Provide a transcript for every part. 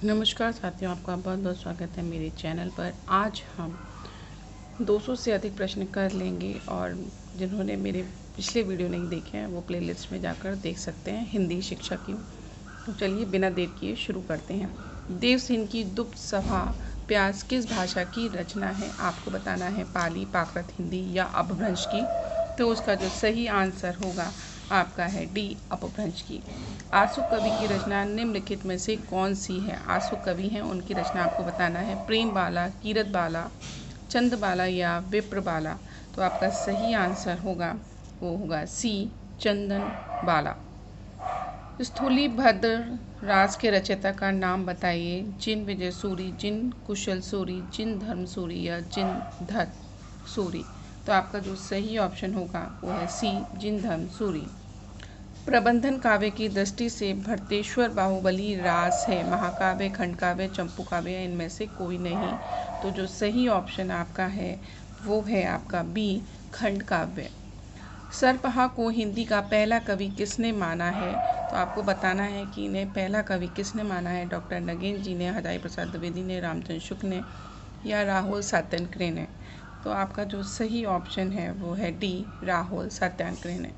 नमस्कार साथियों, आपका बहुत बहुत स्वागत है मेरे चैनल पर। आज हम 200 से अधिक प्रश्न कर लेंगे और जिन्होंने मेरे पिछले वीडियो नहीं देखे हैं वो प्लेलिस्ट में जाकर देख सकते हैं हिंदी शिक्षा की। तो चलिए बिना देर किए शुरू करते हैं। देवसिंह की दुप्त सभा प्यास किस भाषा की रचना है? आपको बताना है पाली, प्राकृत हिंदी या अपभ्रंश की। तो उसका जो सही आंसर होगा आपका है डी, अपभ्रंश की। आसु कवि की रचना निम्नलिखित में से कौन सी है? आसु कवि हैं, उनकी रचना आपको बताना है प्रेम बाला, कीरत बाला, चंद बाला या विप्र बाला। तो आपका सही आंसर होगा वो होगा सी, चंदन बाला। स्थूलीभद्र रास के रचयिता का नाम बताइए। जिन विजय सूरी, जिन कुशल सूरी, जिन धर्म सूरी या जिन धत सूरी। तो आपका जो सही ऑप्शन होगा वो है सी, जिन धर्म सूरी। प्रबंधन काव्य की दृष्टि से भरतेश्वर बाहुबली रास है। महाकाव्य, खंडकाव्य, चंपू काव्य या इनमें से कोई नहीं। तो जो सही ऑप्शन आपका है वो है आपका बी, खंडकाव्य। सर्पहा को हिंदी का पहला कवि किसने माना है? तो आपको बताना है कि इन्हें पहला कवि किसने माना है। डॉक्टर नगेंद्र जी ने, हजारी प्रसाद द्विवेदी ने, रामचंद्र शुक्ल ने या राहुल सत्याग्रह ने। तो आपका जो सही ऑप्शन है वो है डी, राहुल सत्याग्रह ने।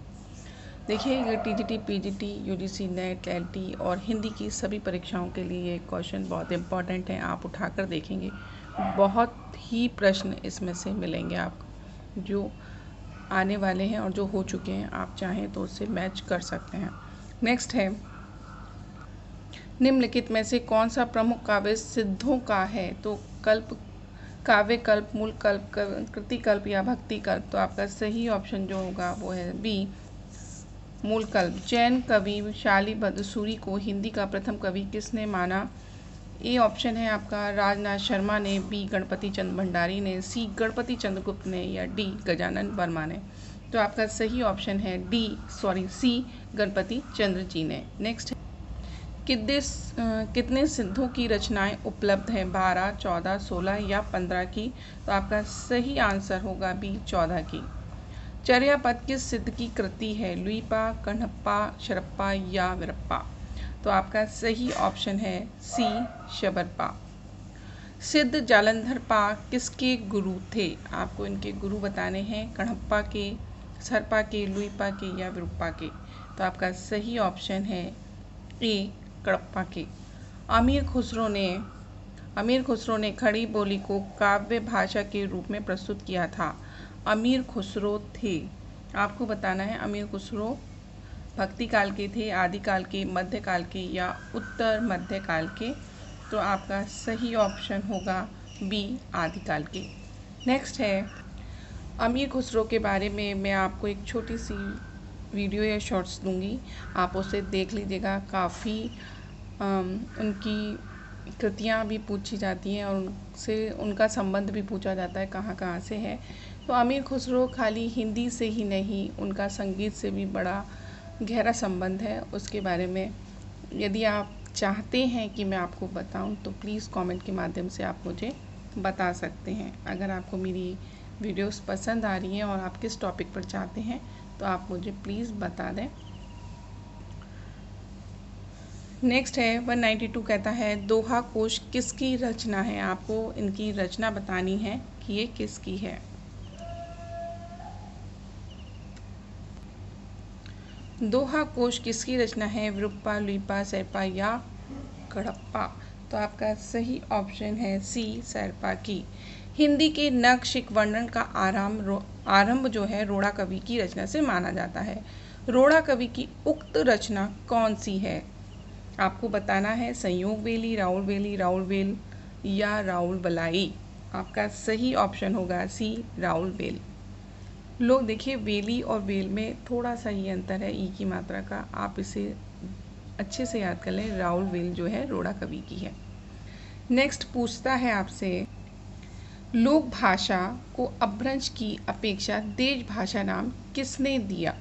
देखिए, ये TGT, PGT, UGC net, LT और हिंदी की सभी परीक्षाओं के लिए ये क्वेश्चन बहुत इंपॉर्टेंट हैं। आप उठाकर देखेंगे, बहुत ही प्रश्न इसमें से मिलेंगे आपको जो आने वाले हैं और जो हो चुके हैं। आप चाहें तो उससे मैच कर सकते हैं। नेक्स्ट है, निम्नलिखित में से कौन सा प्रमुख काव्य सिद्धों का है? तो कल्प, काव्य कल्प, मूल कल्प, कृति कल्प या भक्ति कल्प। तो आपका सही ऑप्शन जो होगा वो है बी, मूल कल्प। जैन कवि शालिभद्र सूरी को हिंदी का प्रथम कवि किसने माना? ए ऑप्शन है आपका राजनाथ शर्मा ने, बी गणपति चंद्र भंडारी ने, सी गणपति चंद्रगुप्त ने या डी गजानन वर्मा ने। तो आपका सही ऑप्शन है सी, गणपति चंद्र जी ने। नेक्स्ट है, कितने सिद्धों की रचनाएं उपलब्ध हैं? 12, 14, 16 या 15 की। तो आपका सही आंसर होगा बी, 14 की। चर्यापद किस सिद्ध की कृति है? लुईपा, कण्हप्पा, शरप्पा या विरप्पा। तो आपका सही ऑप्शन है सी, शबरपा। सिद्ध जालंधर पा किसके गुरु थे? आपको इनके गुरु बताने हैं, कण्हप्पा के, सरपा के, लुईपा के या विरुप्पा के। तो आपका सही ऑप्शन है ए, कड़प्पा के। अमीर खुसरो ने खड़ी बोली को काव्य भाषा के रूप में प्रस्तुत किया था। अमीर खुसरो थे, आपको बताना है अमीर खुसरो भक्ति काल के थे, आदिकाल के, मध्यकाल के या उत्तर मध्यकाल के। तो आपका सही ऑप्शन होगा बी, आदिकाल के। नेक्स्ट है, अमीर खुसरो के बारे में मैं आपको एक छोटी सी वीडियो या शॉर्ट्स दूंगी, आप उसे देख लीजिएगा। काफ़ी उनकी कृतियाँ भी पूछी जाती हैं और उनसे उनका संबंध भी पूछा जाता है कहाँ कहाँ से है। तो अमीर खुसरो खाली हिंदी से ही नहीं, उनका संगीत से भी बड़ा गहरा संबंध है। उसके बारे में यदि आप चाहते हैं कि मैं आपको बताऊं तो प्लीज़ कमेंट के माध्यम से आप मुझे बता सकते हैं। अगर आपको मेरी वीडियोस पसंद आ रही हैं और आप किस टॉपिक पर चाहते हैं तो आप मुझे प्लीज़ बता दें। नेक्स्ट है 192 कहता है दोहा कोश किसकी रचना है? आपको इनकी रचना बतानी है कि ये किसकी है। दोहा कोश किसकी रचना है? विरुप्पा, लुईपा, शेरपा या कड़प्पा। तो आपका सही ऑप्शन है सी, शेरपा की। हिंदी के नखशिख वर्णन का आरंभ जो है रोड़ा कवि की रचना से माना जाता है। रोड़ा कवि की उक्त रचना कौन सी है? आपको बताना है संयोग वेली, राउल वेल या राउल बलाई। आपका सही ऑप्शन होगा सी, राउल वेल। लोग देखिए, वेली और वेल में थोड़ा सा ही अंतर है, ई की मात्रा का। आप इसे अच्छे से याद कर लें, राउल वेल जो है रोड़ा कवि की है। नेक्स्ट पूछता है आपसे, लोक भाषा को अपभ्रंश की अपेक्षा देश भाषा नाम किसने दिया?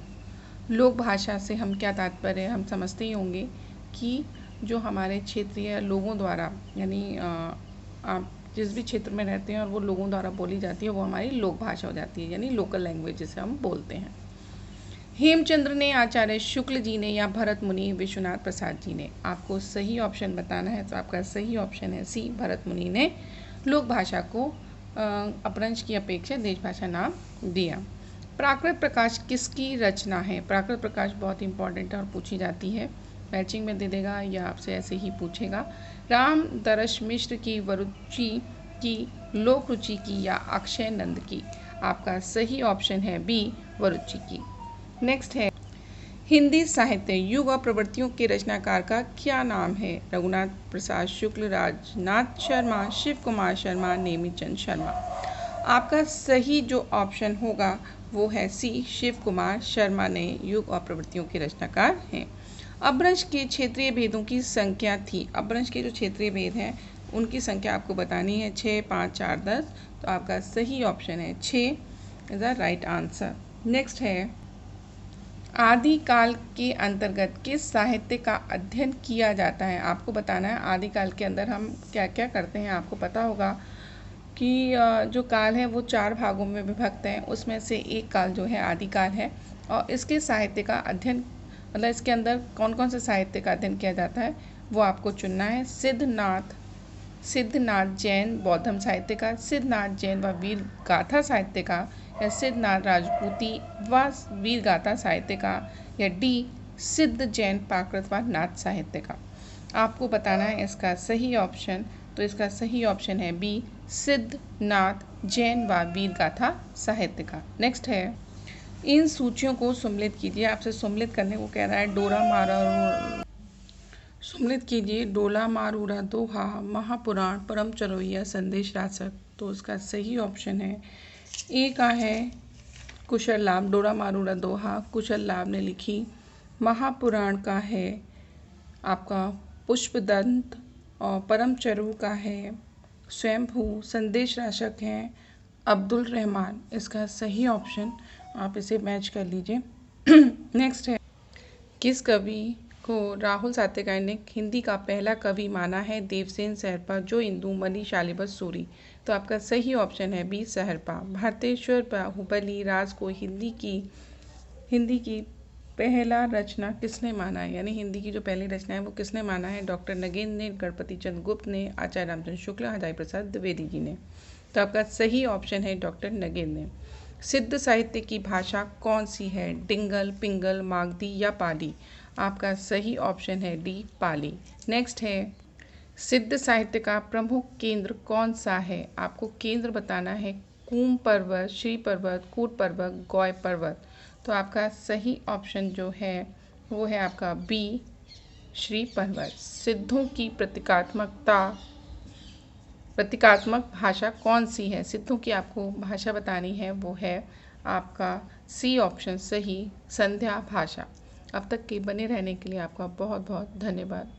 लोक भाषा से हम क्या तात्पर्य है? हम समझते ही होंगे कि जो हमारे क्षेत्रीय लोगों द्वारा, यानी आप जिस भी क्षेत्र में रहते हैं और वो लोगों द्वारा बोली जाती है वो हमारी लोक भाषा हो जाती है, यानी लोकल लैंग्वेज जिसे हम बोलते हैं। हेमचंद्र ने, आचार्य शुक्ल जी ने या भरत मुनि, विश्वनाथ प्रसाद जी ने? आपको सही ऑप्शन बताना है, तो आपका सही ऑप्शन है सी, भरत मुनि ने लोक भाषा को अपभ्रंश की अपेक्षा देश भाषा नाम दिया। प्राकृत प्रकाश किसकी रचना है? प्राकृत प्रकाश बहुत इंपॉर्टेंट है और पूछी जाती है, मैचिंग में दे देगा या आपसे ऐसे ही पूछेगा। राम दरश मिश्र की, वरुचि की, लोक रुचि की या अक्षय नंद की? आपका सही ऑप्शन है बी, वरुचि की। नेक्स्ट है, हिंदी साहित्य युग और प्रवृत्तियों के रचनाकार का क्या नाम है? रघुनाथ प्रसाद शुक्ल, राजनाथ शर्मा, शिव कुमार शर्मा, नेमीचंद शर्मा? आपका सही जो ऑप्शन होगा वो है सी, शिव कुमार शर्मा ने युग और प्रवृत्तियों के रचनाकार हैं। अपभ्रंश के क्षेत्रीय भेदों की संख्या थी। अपभ्रंश के जो क्षेत्रीय भेद हैं उनकी संख्या आपको बतानी है, 6, 5, 4, 10। तो आपका सही ऑप्शन है 6 is the right answer. Next है, आदिकाल के अंतर्गत किस साहित्य का अध्ययन किया जाता है? आपको बताना है आदिकाल के अंदर हम क्या क्या करते हैं। आपको पता होगा कि जो काल है वो 4 भागों में विभक्त है, उसमें से एक काल जो है आदिकाल है। और इसके साहित्य का अध्ययन, मतलब इसके अंदर कौन कौन से साहित्य का अध्ययन किया जाता है वो आपको चुनना है। सिद्धनाथ जैन बौद्धम साहित्य का, सिद्धनाथ जैन व वीर गाथा साहित्य का, या सिद्धनाथ राजपूती व वीर गाथा साहित्य का, या डी सिद्ध जैन प्राकृत व नाथ साहित्य का? आपको बताना है इसका सही ऑप्शन। तो इसका सही ऑप्शन है बी, सिद्धनाथ जैन व वीर गाथा साहित्य का। नेक्स्ट है, इन सूचियों को सम्मिलित कीजिए। आपसे सम्मिलित करने को कह रहा है। सम्मिलित कीजिए, डोला मारूरा दोहा, महापुराण, परम चरोइया, संदेश रासक। तो उसका सही ऑप्शन है ए का है कुशल लाभ। डोला मारूरा दोहा कुशल लाभ ने लिखी। महापुराण का है आपका पुष्पदंत, और परम चरु का है स्वयंभू। संदेश राशक हैं अब्दुल रहमान। इसका सही ऑप्शन आप इसे मैच कर लीजिए। नेक्स्ट है, किस कवि को राहुल सातवाहन ने हिंदी का पहला कवि माना है? देवसेन सहरपा, जो इंदु, मणि, शालिबस, सूरी। तो आपका सही ऑप्शन है बी, सहरपा। भारतेश्वर बाहुबली राज को हिंदी की पहला रचना किसने माना है? यानी हिंदी की जो पहली रचना है वो किसने माना है? डॉक्टर नगेंद्र ने, गणपति चंद्र गुप्त ने, आचार्य रामचंद्र शुक्ला, हजारी प्रसाद द्विवेदी जी ने? तो आपका सही ऑप्शन है डॉक्टर नगेंद्र ने। सिद्ध साहित्य की भाषा कौन सी है? डिंगल, पिंगल, मागधी या पाली? आपका सही ऑप्शन है डी, पाली। नेक्स्ट है, सिद्ध साहित्य का प्रमुख केंद्र कौन सा है? आपको केंद्र बताना है। कूम पर्वत, श्री पर्वत, कूट पर्वत, गौय पर्वत। तो आपका सही ऑप्शन जो है वो है आपका बी, श्री पर्वत। सिद्धों की प्रतीकात्मक भाषा कौन सी है? सिद्धों की आपको भाषा बतानी है, वो है आपका सी ऑप्शन सही, संध्या भाषा। अब तक के बने रहने के लिए आपका बहुत बहुत धन्यवाद।